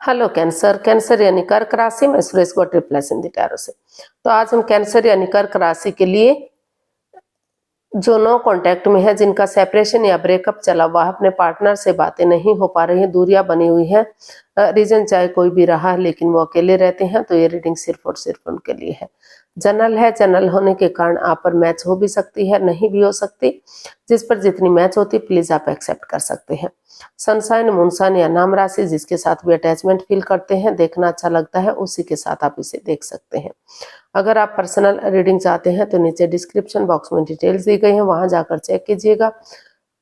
Hello cancer. Cancer यानी कर्क राशि में सुरेश गो ट्रिप्लस इन द टैरो से। तो आज हम कैंसर यानी कर्क राशि के लिए जो नो कांटेक्ट में है, जिनका सेपरेशन या ब्रेकअप चला हुआ है, अपने पार्टनर से बातें नहीं हो पा रही हैं, दूरियां बनी हुई हैं, रीजन चाहे कोई भी रहा है लेकिन वो अकेले रहते हैं, तो ये रीडिंग सिर्फ और सिर्फ उनके लिए है। जनरल है, जनरल होने के कारण आप पर मैच हो भी सकती है, नहीं भी हो सकती। जिस पर जितनी मैच होती प्लीज आप एक्सेप्ट कर सकते हैं। सनसाइन, मूनसाइन या नाम राशि जिसके साथ भी अटैचमेंट फील करते हैं, देखना अच्छा लगता है, उसी के साथ आप इसे देख सकते हैं। अगर आप पर्सनल रीडिंग चाहते हैं तो नीचे डिस्क्रिप्शन बॉक्स में डिटेल्स दी गई हैं, वहां जाकर चेक कीजिएगा।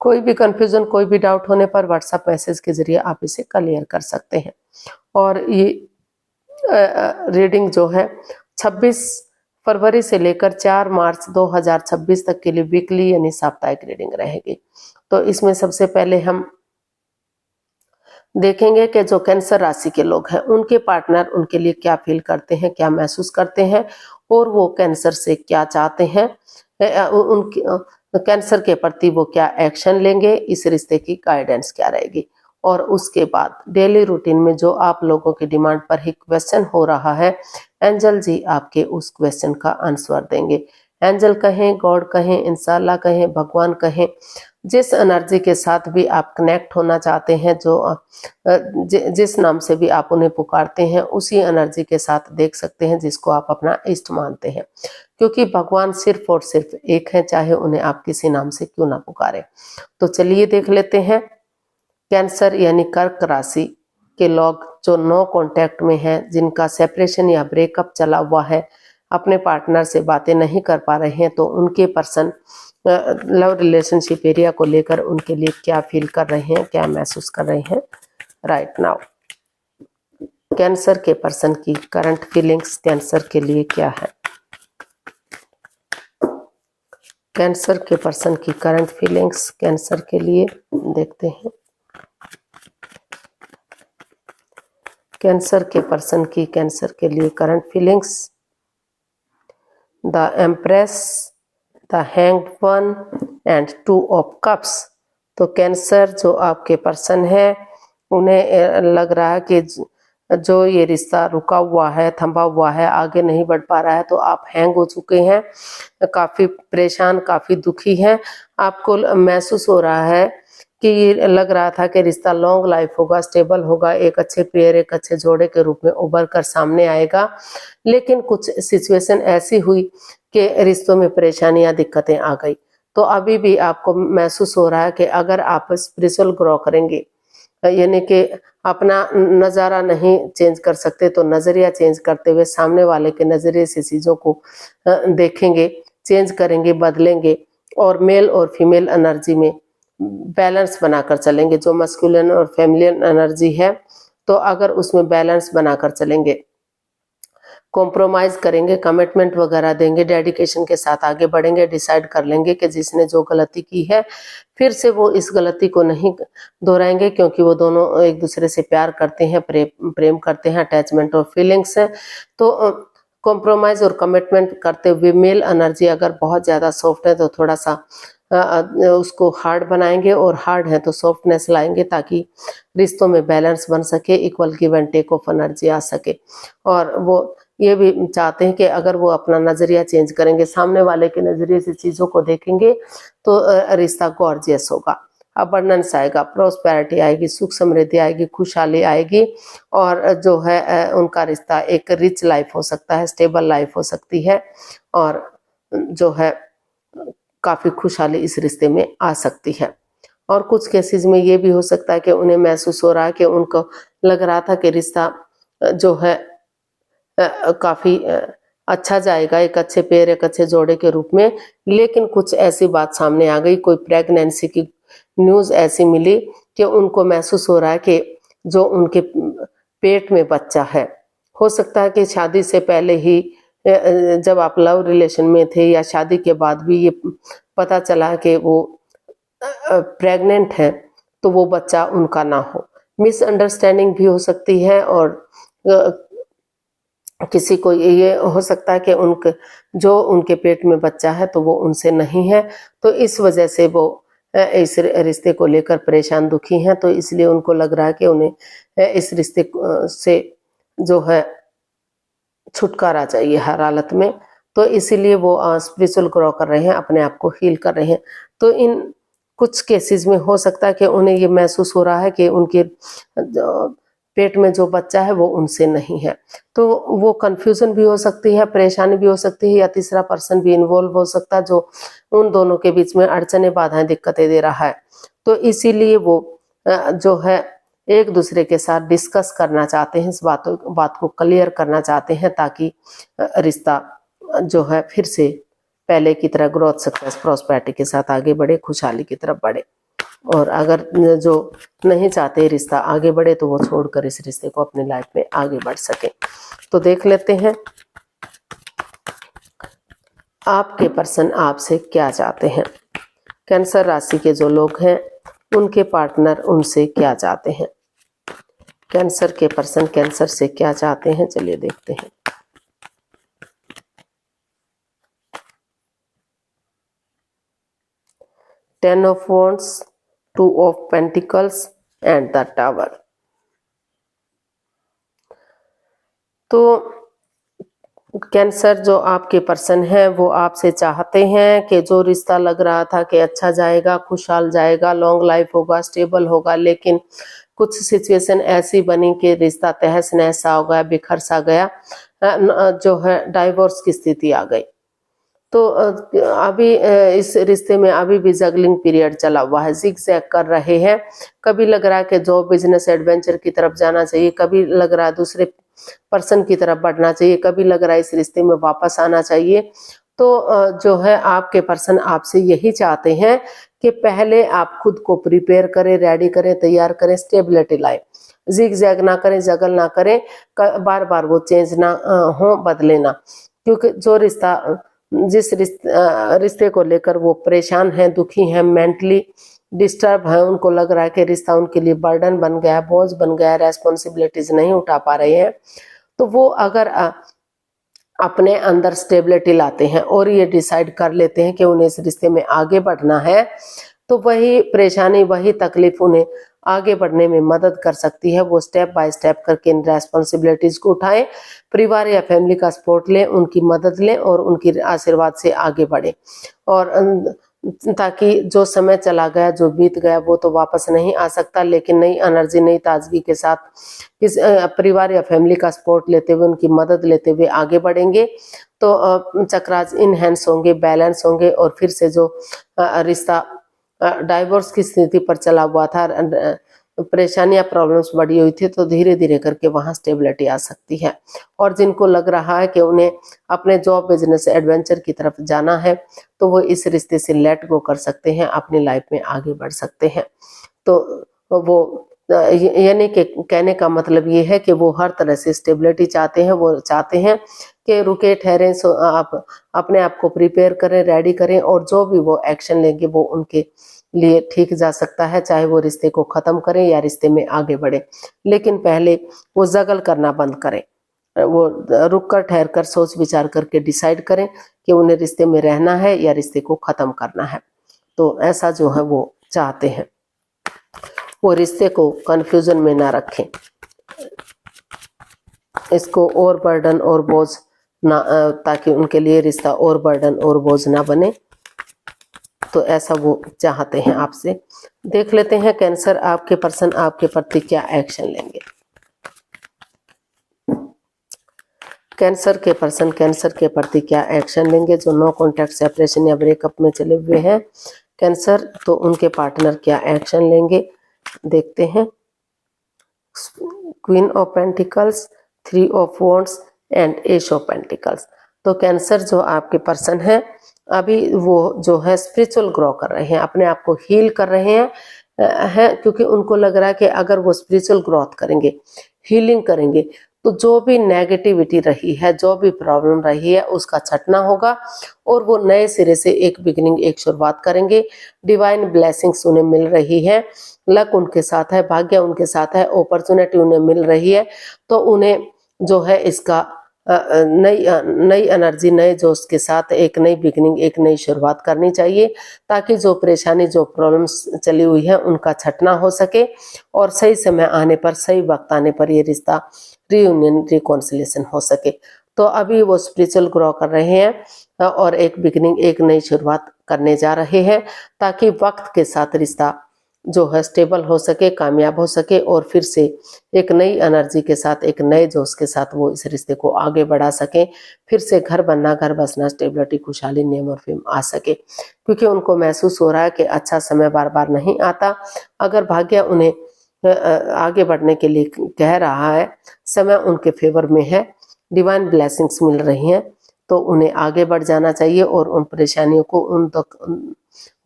कोई भी कंफ्यूजन, कोई भी डाउट होने पर व्हाट्सएप मैसेज के जरिए आप इसे क्लियर कर सकते हैं। और ये रीडिंग जो है 26 फरवरी से लेकर 4 मार्च 2026 तक के लिए वीकली यानी साप्ताहिक रीडिंग रहेगी। तो इसमें सबसे पहले हम देखेंगे कि जो कैंसर राशि के लोग हैं उनके पार्टनर उनके लिए क्या फील करते हैं, क्या महसूस करते हैं, और वो कैंसर से क्या चाहते हैं, उनकी कैंसर के प्रति वो क्या एक्शन लेंगे, इस रिश्ते की गाइडेंस क्या रहेगी। और उसके बाद डेली रूटीन में जो आप लोगों की डिमांड पर ही क्वेश्चन हो रहा है, एंजल जी आपके उस क्वेश्चन का आंसर देंगे। एंजल कहें, गॉड कहें, इंशाल्लाह कहें, भगवान कहें, जिस एनर्जी के साथ भी आप कनेक्ट होना चाहते हैं, जिस नाम से भी आप उन्हें पुकारते हैं, उसी एनर्जी के साथ देख सकते हैं जिसको आप अपना इष्ट मानते हैं, क्योंकि भगवान सिर्फ और सिर्फ एक है, चाहे उन्हें आप किसी नाम से क्यों ना पुकारे। तो चलिए देख लेते हैं कैंसर यानी कर्क राशि के लोग जो नो कांटेक्ट में हैं, जिनका सेपरेशन या ब्रेकअप चला हुआ है, अपने पार्टनर से बातें नहीं कर पा रहे हैं, तो उनके पर्सन लव रिलेशनशिप एरिया को लेकर उनके लिए क्या फील कर रहे हैं, क्या महसूस कर रहे हैं राइट नाउ। कैंसर के पर्सन की करंट फीलिंग्स कैंसर के लिए क्या है। कैंसर के पर्सन की करंट फीलिंग्स कैंसर के लिए देखते हैं। कैंसर के पर्सन की कैंसर के लिए current feelings, the empress, the hanged one and 2 of cups. तो कैंसर जो आपके पर्सन है, उन्हें लग रहा है कि जो ये रिश्ता रुका हुआ है, थमा हुआ है, आगे नहीं बढ़ पा रहा है, तो आप हैंग हो चुके हैं, काफ़ी परेशान, काफ़ी दुखी हैं। आपको महसूस हो रहा है कि ये लग रहा था कि रिश्ता लॉन्ग लाइफ होगा, स्टेबल होगा, एक अच्छे पेयर, एक अच्छे जोड़े के रूप में उभर कर सामने आएगा, लेकिन कुछ सिचुएशन ऐसी हुई कि रिश्तों में परेशानियां, दिक्कतें आ गई। तो अभी भी आपको महसूस हो रहा है कि अगर आप स्पिरिचुअल ग्रो करेंगे, यानी कि अपना नज़ारा नहीं चेंज कर सकते, तो नज़रिया चेंज करते हुए सामने वाले के नज़रिए से चीज़ों को देखेंगे, चेंज करेंगे, बदलेंगे, और मेल और फीमेल एनर्जी में बैलेंस बनाकर चलेंगे। जो मस्कुलिन और फेमिनिन एनर्जी है, तो अगर उसमें बैलेंस बनाकर चलेंगे, कॉम्प्रोमाइज करेंगे, कमिटमेंट वगैरह देंगे, डेडिकेशन के साथ आगे बढ़ेंगे, डिसाइड कर लेंगे कि जिसने जो गलती की है फिर से वो इस गलती को नहीं दोहराएंगे, क्योंकि वो दोनों एक दूसरे से प्यार करते हैं, प्रेम करते हैं, अटैचमेंट और फीलिंग्स है। तो कॉम्प्रोमाइज और कमिटमेंट करते हुए मेल एनर्जी अगर बहुत ज़्यादा सॉफ्ट है तो थोड़ा सा उसको हार्ड बनाएंगे, और हार्ड है तो सॉफ्टनेस लाएंगे, ताकि रिश्तों में बैलेंस बन सके, equal give and take of energy आ सके। और वो ये भी चाहते हैं कि अगर वो अपना नज़रिया चेंज करेंगे, सामने वाले के नज़रिए से चीज़ों को देखेंगे, तो रिश्ता गॉर्जियस होगा, अबंडेंस आएगा, प्रोस्पेरिटी आएगी, सुख समृद्धि आएगी, खुशहाली आएगी, और जो है उनका रिश्ता एक रिच लाइफ हो सकता है, स्टेबल लाइफ हो सकती है, और जो है काफ़ी खुशहाली इस रिश्ते में आ सकती है। और कुछ केसेस में ये भी हो सकता है कि उन्हें महसूस हो रहा है कि उनको लग रहा था कि रिश्ता जो है काफ़ी अच्छा जाएगा, एक अच्छे पेयर, एक अच्छे जोड़े के रूप में, लेकिन कुछ ऐसी बात सामने आ गई, कोई प्रेगनेंसी की न्यूज़ ऐसी मिली कि उनको महसूस हो रहा है कि जो उनके पेट में बच्चा है, हो सकता है कि शादी से पहले ही, जब आप लव रिलेशन में थे या शादी के बाद भी ये पता चला कि वो प्रेग्नेंट है, तो वो बच्चा उनका ना हो। मिसअंडरस्टैंडिंग भी हो सकती है, और किसी को ये हो सकता है कि उनके पेट में बच्चा है तो वो उनसे नहीं है, तो इस वजह से वो इस रिश्ते को लेकर परेशान दुखी हैं, तो इसलिए उनको लग रहा है कि उन्हें इस रिश्ते से जो है छुटकारा चाहिए हर हालत में। तो इसीलिए वो स्पिरिचुअल ग्रो कर रहे हैं, अपने आप को हील कर रहे हैं। तो इन कुछ केसेस में हो सकता है कि उन्हें ये महसूस हो रहा है कि उनके पेट में जो बच्चा है वो उनसे नहीं है, तो वो कंफ्यूजन भी हो सकती है, परेशानी भी हो सकती है, या तीसरा पर्सन भी इन्वॉल्व हो सकता है जो उन दोनों के बीच में अड़चने, बाधाएं, दिक्कतें दे रहा है। तो इसीलिए वो जो है एक दूसरे के साथ डिस्कस करना चाहते हैं, इस बात को क्लियर करना चाहते हैं, ताकि रिश्ता जो है फिर से पहले की तरह ग्रोथ, सक्सेस, प्रॉस्पेरिटी के साथ आगे बढ़े, खुशहाली की तरफ बढ़े। और अगर जो नहीं चाहते रिश्ता आगे बढ़े तो वो छोड़कर इस रिश्ते को अपनी लाइफ में आगे बढ़ सके। तो देख लेते हैं आपके पर्सन आपसे क्या चाहते हैं। कैंसर राशि के जो लोग हैं उनके पार्टनर उनसे क्या चाहते हैं। कैंसर के पर्सन कैंसर से क्या चाहते हैं, चलिए देखते हैं। Ten of wands, two of pentacles and the tower. तो कैंसर जो आपके पर्सन है वो आपसे चाहते हैं कि जो रिश्ता लग रहा था कि अच्छा जाएगा, खुशहाल जाएगा, लॉन्ग लाइफ होगा, स्टेबल होगा, लेकिन कुछ सिचुएशन ऐसी बनी कि रिश्ता तहस नहस सा हो गया, बिखर सा गया, जो है डाइवोर्स की स्थिति आ गई। तो अभी इस रिश्ते में अभी भी जगलिंग पीरियड चला हुआ है, जिग-जैग कर रहे हैं। कभी लग रहा है कि जॉब, बिजनेस, एडवेंचर की तरफ जाना चाहिए, कभी लग रहा है दूसरे पर्सन की तरफ बढ़ना चाहिए, कभी लग रहा है इस रिश्ते में वापस आना चाहिए। तो जो है आपके पर्सन आपसे यही चाहते हैं कि पहले आप खुद को प्रिपेयर करें, रेडी करें, तैयार करें, स्टेबिलिटी लाए, जिग-जैग ना करें, जगल ना करें, बार बार वो चेंज ना हो, बदले ना। क्योंकि जो रिश्ता, जिस रिश्ते को लेकर वो परेशान हैं, दुखी हैं, मेंटली डिस्टर्ब है, उनको लग रहा है कि रिश्ता उनके लिए बर्डन बन गया, बोझ बन गया, रेस्पॉन्सिबिलिटीज नहीं उठा पा रहे हैं, तो वो अगर अपने अंदर स्टेबिलिटी लाते हैं और ये डिसाइड कर लेते हैं कि उन्हें इस रिश्ते में आगे बढ़ना है, तो वही परेशानी, वही तकलीफ उन्हें आगे बढ़ने में मदद कर सकती है। वो स्टेप बाय स्टेप करके इन रेस्पॉन्सिबिलिटीज को उठाएं, परिवार या फैमिली का सपोर्ट लें, उनकी मदद लें और उनकी आशीर्वाद से आगे बढ़ें। और ताकि जो समय चला गया, जो बीत गया, वो तो वापस नहीं आ सकता, लेकिन नई एनर्जी, नई ताजगी के साथ इस परिवार या फैमिली का सपोर्ट लेते हुए, उनकी मदद लेते हुए आगे बढ़ेंगे, तो चक्रास इनहेंस होंगे, बैलेंस होंगे, और फिर से जो रिश्ता डाइवोर्स की स्थिति पर चला हुआ था, परेशानियां, प्रॉब्लम्स बढ़ी हुई थी, तो धीरे धीरे करके वहां स्टेबिलिटी आ सकती है। और जिनको लग रहा है कि उन्हें अपने जॉब, बिजनेस, एडवेंचर की तरफ जाना है, तो वो इस रिश्ते से लेट गो कर सकते हैं, अपनी लाइफ में आगे बढ़ सकते हैं। तो वो यानी कि कहने का मतलब ये है कि वो हर तरह से स्टेबिलिटी चाहते हैं। वो चाहते हैं कि रुके, ठहरें, आप अपने आप को प्रिपेयर करें, रेडी करें, और जो भी वो एक्शन लेंगे वो उनके लिए ठीक जा सकता है, चाहे वो रिश्ते को खत्म करें या रिश्ते में आगे बढ़े। लेकिन पहले वो जगल करना बंद करें, वो रुक कर, ठहर कर, सोच विचार करके डिसाइड करें कि उन्हें रिश्ते में रहना है या रिश्ते को खत्म करना है। तो ऐसा जो है वो चाहते हैं। वो रिश्ते को कंफ्यूजन में ना रखें, इसको और बर्डन और बोझ ना, ताकि उनके लिए रिश्ता और बर्डन और बोझ ना बने। तो ऐसा वो चाहते हैं आपसे। देख लेते हैं कैंसर आपके पर्सन आपके प्रति क्या एक्शन लेंगे। कैंसर के पर्सन कैंसर के प्रति क्या एक्शन लेंगे। जो नो कॉन्टैक्ट, सेपरेशन या ब्रेकअप में चले हुए हैं कैंसर, तो उनके पार्टनर क्या एक्शन लेंगे, देखते हैं। Queen of pentacles, three of wands and S of pentacles. तो कैंसर जो आपके पर्सन है, अभी वो जो है स्पिरिचुअल ग्रो कर रहे हैं, अपने आप को हील कर रहे हैं, क्योंकि उनको लग रहा है कि अगर वो स्पिरिचुअल ग्रोथ करेंगे, हीलिंग करेंगे, तो जो भी नेगेटिविटी रही है, जो भी प्रॉब्लम रही है, उसका छटना होगा और वो नए सिरे से एक बिगिनिंग, एक शुरुआत करेंगे। डिवाइन ब्लेसिंग्स उन्हें मिल रही है, लक उनके साथ है, भाग्य उनके साथ है, अपॉर्चुनिटी उन्हें मिल रही है। तो उन्हें जो है इसका नई एनर्जी, नए जोश के साथ एक नई बिगिनिंग, एक नई शुरुआत करनी चाहिए, ताकि जो परेशानी, जो प्रॉब्लम्स चली हुई है उनका छटना हो सके और सही समय आने पर, सही वक्त आने पर ये रिश्ता रीयूनियन, रिकॉन्सिलेशन हो सके। तो अभी वो स्पिरिचुअल ग्रो कर रहे हैं और एक बिगिनिंग, एक नई शुरुआत करने जा रहे हैं, ताकि वक्त के साथ रिश्ता जो है स्टेबल हो सके, कामयाब हो सके और फिर से एक नई एनर्जी के साथ, एक नए जोश के साथ वो इस रिश्ते को आगे बढ़ा सकें, फिर से घर बनना, घर बसना, स्टेबिलिटी, खुशहाली, नेम और फेम आ सके। क्योंकि उनको महसूस हो रहा है कि अच्छा समय बार बार नहीं आता। अगर भाग्य उन्हें आगे बढ़ने के लिए कह रहा है, समय उनके फेवर में है, डिवाइन ब्लेसिंग्स मिल रही हैं, तो उन्हें आगे बढ़ जाना चाहिए और उन परेशानियों को, उन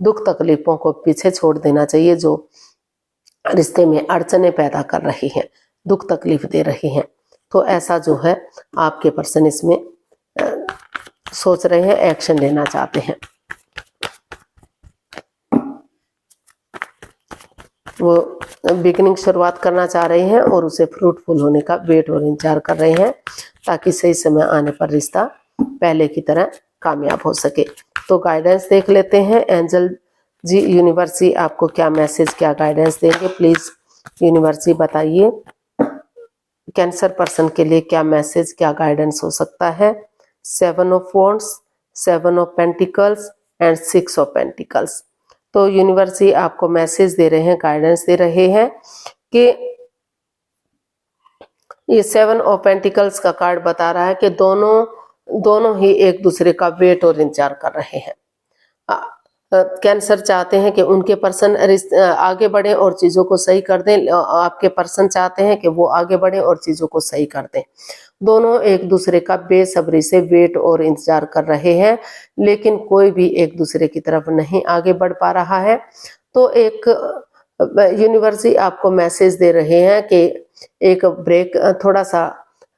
दुख तकलीफों को पीछे छोड़ देना चाहिए जो रिश्ते में अड़चने पैदा कर रही हैं, दुख तकलीफ दे रही हैं। तो ऐसा जो है आपके पर्सन इसमें सोच रहे हैं, एक्शन लेना चाहते हैं। वो बिगिनिंग, शुरुआत करना चाह रहे हैं और उसे फ्रूटफुल होने का वेट और इंतजार कर रहे हैं, ताकि सही समय आने पर रिश्ता पहले की तरह कामयाब हो सके। तो गाइडेंस देख लेते हैं। एंजल जी, यूनिवर्स जी आपको क्या मैसेज, क्या गाइडेंस देंगे, प्लीज यूनिवर्स जी बताइए। कैंसर पर्सन के लिए क्या मैसेज, क्या गाइडेंस हो सकता है। 7 of wands, 7 of pentacles and 6 of pentacles. तो यूनिवर्स जी आपको मैसेज दे रहे हैं, गाइडेंस दे रहे हैं कि ये 7 ऑफ पेंटिकल्स का कार्ड बता रहा है कि दोनों ही एक दूसरे का वेट और इंतजार कर रहे हैं। कैंसर चाहते हैं कि उनके पर्सन आगे बढ़े और चीजों को सही कर दें, आपके पर्सन चाहते हैं कि वो आगे बढ़े और चीजों को सही कर दें। दोनों एक दूसरे का बेसब्री से वेट और इंतजार कर रहे हैं, लेकिन कोई भी एक दूसरे की तरफ नहीं आगे बढ़ पा रहा है। तो एक यूनिवर्स आपको मैसेज दे रहे हैं कि एक ब्रेक, थोड़ा सा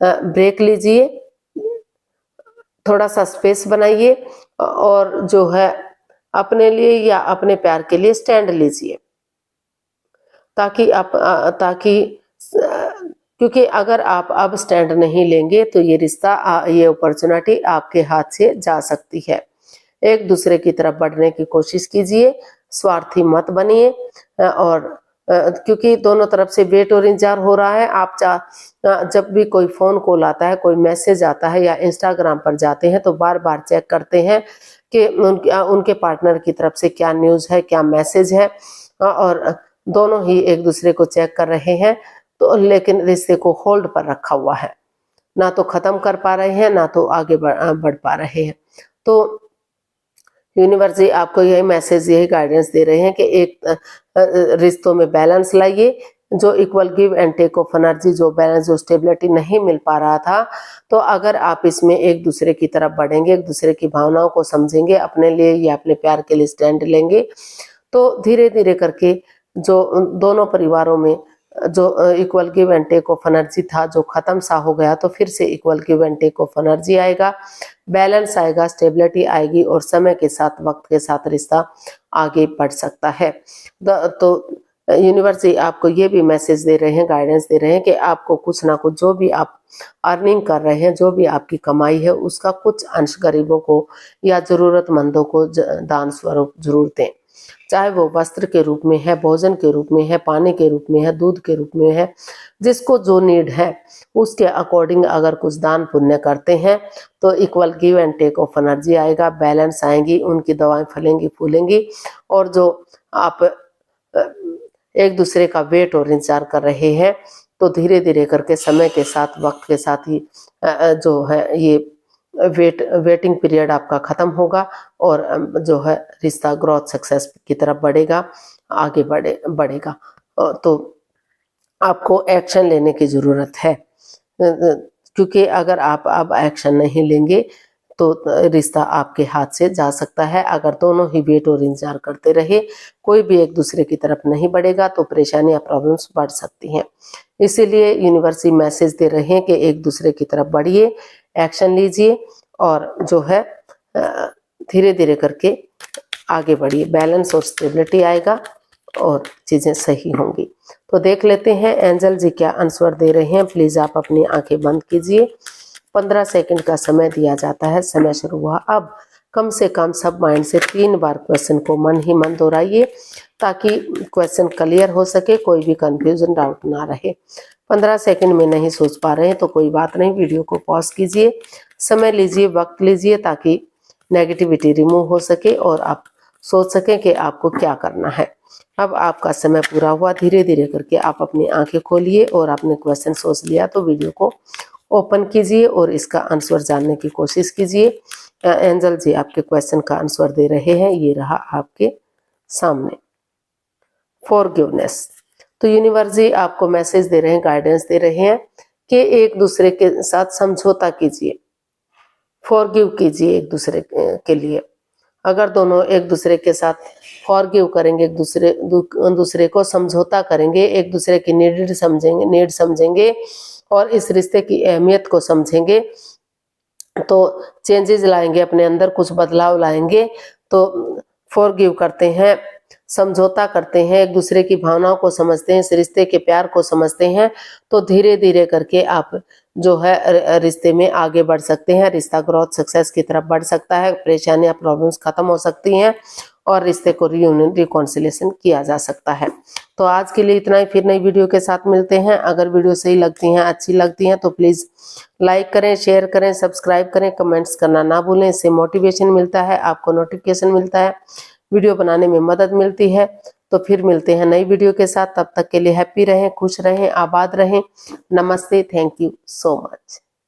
ब्रेक लीजिए, थोड़ा सा स्पेस बनाइए और जो है अपने लिए या अपने प्यार के लिए स्टैंड लीजिए, क्योंकि अगर आप अब स्टैंड नहीं लेंगे तो ये रिश्ता, ये अपॉर्चुनिटी आपके हाथ से जा सकती है। एक दूसरे की तरफ बढ़ने की कोशिश कीजिए, स्वार्थी मत बनिए, और क्योंकि दोनों तरफ से वेट और इंतजार हो रहा है। आप जब भी कोई फोन कॉल आता है, कोई मैसेज आता है या इंस्टाग्राम पर जाते हैं तो बार बार चेक करते हैं कि उनके पार्टनर की तरफ से क्या न्यूज है, क्या मैसेज है, और दोनों ही एक दूसरे को चेक कर रहे हैं। तो लेकिन रिश्ते को होल्ड पर रखा हुआ है, ना तो खत्म कर पा रहे हैं, ना तो आगे बढ़ पा रहे हैं। तो यूनिवर्स जी आपको यही मैसेज, यही गाइडेंस दे रहे हैं कि एक रिश्तों में बैलेंस लाइए, जो equal give and take of energy, जो बैलेंस, जो स्टेबिलिटी नहीं मिल पा रहा था, तो अगर आप इसमें एक दूसरे की तरफ बढ़ेंगे, एक दूसरे की भावनाओं को समझेंगे, अपने लिए या अपने प्यार के लिए स्टैंड लेंगे, तो धीरे धीरे करके जो दोनों परिवारों में जो equal give and take of energy था, जो खत्म सा हो गया, तो फिर से equal give and take of energy आएगा, बैलेंस आएगा, स्टेबिलिटी आएगी और समय के साथ, वक्त के साथ रिश्ता आगे बढ़ सकता है। तो यूनिवर्स जी आपको ये भी मैसेज दे रहे हैं, गाइडेंस दे रहे हैं कि आपको कुछ ना कुछ, जो भी आप अर्निंग कर रहे हैं, जो भी आपकी कमाई है, उसका कुछ अंश गरीबों को या जरूरतमंदों को दान स्वरूप जरूर दें। चाहे वो वस्त्र के रूप में है, भोजन के रूप में है, पानी के रूप में है, दूध के रूप में है, जिसको जो नीड है उसके अकॉर्डिंग अगर कुछ दान पुण्य करते हैं तो equal give and take of energy आएगा, बैलेंस आएंगी, उनकी दवाएं फलेंगी फूलेंगी। और जो आप एक दूसरे का वेट और इंतजार कर रहे हैं, तो धीरे धीरे करके समय के साथ, वक्त के साथ ही जो है ये वेटिंग पीरियड आपका खत्म होगा और जो है रिश्ता ग्रोथ, सक्सेस की तरफ बढ़ेगा, आगे बढ़ेगा। तो आपको एक्शन लेने की जरूरत है, क्योंकि अगर आप अब एक्शन नहीं लेंगे तो रिश्ता आपके हाथ से जा सकता है। अगर दोनों ही वेट और इंतजार करते रहे, कोई भी एक दूसरे की तरफ नहीं बढ़ेगा, तो परेशानियां, प्रॉब्लम्स बढ़ सकती हैं। इसीलिए यूनिवर्स मैसेज दे रहे हैं कि एक दूसरे की तरफ बढ़िए, एक्शन लीजिए और जो है धीरे धीरे करके आगे बढ़िए, बैलेंस और स्टेबिलिटी आएगा और चीजें सही होंगी। तो देख लेते हैं एंजल जी क्या आंसर दे रहे हैं। प्लीज आप अपनी आंखें बंद कीजिए, 15 सेकंड का समय दिया जाता है। समय शुरू हुआ। अब कम से कम सब माइंड से 3 बार क्वेश्चन को मन ही मन दोहराइए ताकि क्वेश्चन क्लियर हो सके, कोई भी कंफ्यूजन डाउट ना रहे। 15 सेकंड में नहीं सोच पा रहे हैं तो कोई बात नहीं, वीडियो को पॉज कीजिए, समय लीजिए, वक्त लीजिए ताकि नेगेटिविटी रिमूव हो सके और आप सोच सकें कि आपको क्या करना है। अब आपका समय पूरा हुआ। धीरे धीरे करके आप अपनी आंखें खोलिए और आपने क्वेश्चन सोच लिया तो वीडियो को ओपन कीजिए और इसका आंसर जानने की कोशिश कीजिए। एंजल जी आपके क्वेश्चन का आंसर दे रहे हैं, ये रहा आपके सामने। फॉरगिवनेस, तो यूनिवर्स जी आपको मैसेज दे रहे हैं, गाइडेंस दे रहे हैं कि एक दूसरे के साथ समझौता कीजिए, फॉरगिव कीजिए एक दूसरे के लिए। अगर दोनों एक दूसरे के साथ फॉरगिव करेंगे, एक दूसरे को समझौता करेंगे, एक दूसरे की नीड समझेंगे और इस रिश्ते की अहमियत को समझेंगे तो चेंजेस लाएंगे, अपने अंदर कुछ बदलाव लाएंगे। तो फॉरगिव करते हैं, समझौता करते हैं, एक दूसरे की भावनाओं को समझते हैं, इस रिश्ते के प्यार को समझते हैं तो धीरे धीरे करके आप जो है रिश्ते में आगे बढ़ सकते हैं। रिश्ता ग्रोथ सक्सेस की तरफ बढ़ सकता है, परेशानियां प्रॉब्लम्स खत्म हो सकती हैं और रिश्ते को रियूनियन रिकॉन्सिलेशन किया जा सकता है। तो आज के लिए इतना ही, फिर नई वीडियो के साथ मिलते हैं। अगर वीडियो सही लगती हैं, अच्छी लगती हैं तो प्लीज़ लाइक करें, शेयर करें, सब्सक्राइब करें, कमेंट्स करना ना भूलें। इससे मोटिवेशन मिलता है, आपको नोटिफिकेशन मिलता है, वीडियो बनाने में मदद मिलती है। तो फिर मिलते हैं नई वीडियो के साथ, तब तक के लिए हैप्पी रहें, खुश रहें, आबाद रहें। नमस्ते, थैंक यू सो मच।